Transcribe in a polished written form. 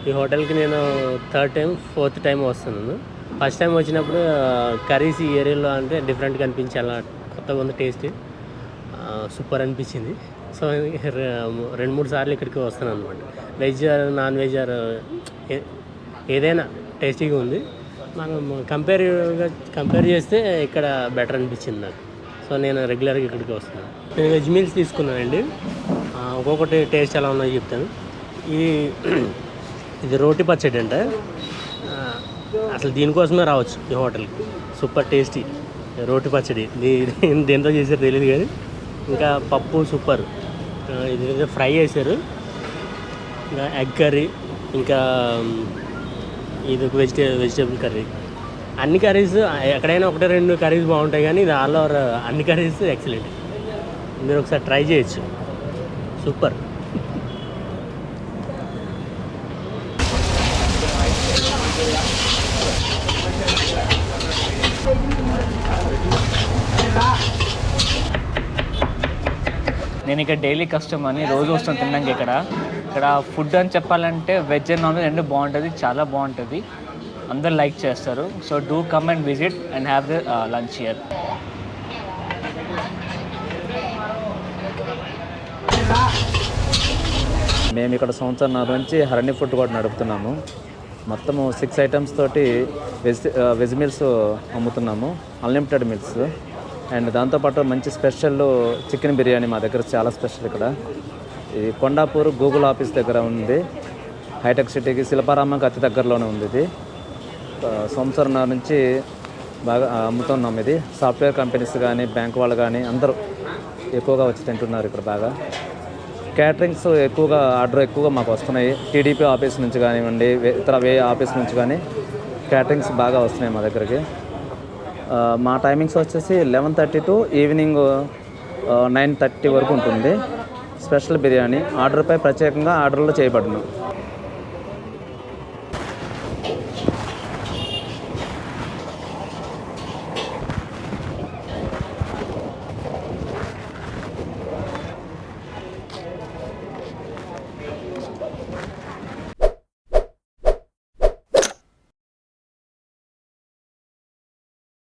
ఈ హోటల్కి నేను థర్డ్ టైం ఫోర్త్ టైం వస్తున్నాను. ఫస్ట్ టైం వచ్చినప్పుడు కర్రీస్ ఈ ఏరియాలో అంటే డిఫరెంట్గా అనిపించి అలా కొత్తగా ఉంది, టేస్ట్ సూపర్ అనిపించింది. సో 2-3 సార్లు ఇక్కడికి వస్తాను అనమాట. వెజ్ నాన్ వెజ్ ఏదైనా టేస్టీగా ఉంది. మనం కంపేర్ చేస్తే ఇక్కడ బెటర్ అనిపించింది నాకు. సో నేను రెగ్యులర్గా ఇక్కడికి వస్తున్నాను. నేను వెజ్ మీల్స్ తీసుకున్నానండి. ఒక్కొక్కటి టేస్ట్ ఎలా ఉన్నాయో చెప్తాను. ఇది రోటి పచ్చడి అంట. అసలు దీనికోసమే రావచ్చు ఈ హోటల్కి. సూపర్ టేస్టీ రోటి పచ్చడి. దేంతో చేసారు తెలియదు కానీ ఇంకా పప్పు సూపర్. ఇది ఫ్రై చేశారు. ఇంకా ఎగ్ కర్రీ, ఇంకా ఇది ఒక వెజిటేబుల్ కర్రీ. అన్ని కర్రీస్ ఎక్కడైనా 1-2 కర్రీస్ బాగుంటాయి, కానీ ఇది ఆల్ ఓవర్ అన్ని కర్రీస్ ఎక్సలెంట్. మీరు ఒకసారి ట్రై చేయొచ్చు. సూపర్. నేను ఇక్కడ డైలీ కస్టమర్ని, రోజు వస్తాను తిన్నాక. ఇక్కడ ఫుడ్ అని చెప్పాలంటే వెజ్ అండ్ నాన్ వెజ్ రెండు బాగుంటుంది, చాలా బాగుంటుంది. అందరు లైక్ చేస్తారు. So do come and visit and have the lunch here. మేము ఇక్కడ సంవత్సరం నుంచి హరణి ఫుడ్ కోర్ట్ నడుపుతున్నాము. మొత్తము 6 ఐటమ్స్ తోటి వెజ్ మీల్స్ అమ్ముతున్నాము, అన్లిమిటెడ్ మీల్స్. అండ్ దాంతోపాటు మంచి స్పెషల్ చికెన్ బిర్యానీ మా దగ్గర చాలా స్పెషల్. ఇక్కడ ఇది కొండాపూర్ గూగుల్ ఆఫీస్ దగ్గర ఉంది. హైటెక్ సిటీకి శిల్పారామంకి అతి దగ్గరలోనే ఉంది. ఇది సంవత్సరం నుంచి బాగా అమ్ముతున్నాం. ఇది సాఫ్ట్వేర్ కంపెనీస్ కానీ బ్యాంక్ వాళ్ళు కానీ అందరూ ఎక్కువగా వచ్చి తింటున్నారు ఇక్కడ బాగా. క్యాటరింగ్స్ ఆర్డర్ ఎక్కువగా మాకు వస్తున్నాయి. టీడీపీ ఆఫీస్ నుంచి కానివ్వండి, ఇతర ఆఫీస్ నుంచి కానీ క్యాటరింగ్స్ బాగా వస్తున్నాయి మా దగ్గరికి. మా టైమింగ్స్ వచ్చేసి 11:30 టు ఈవినింగ్ 9:30 వరకు ఉంటుంది. స్పెషల్ బిర్యానీ ఆర్డర్పై ప్రత్యేకంగా ఆర్డర్లో చేయబడును.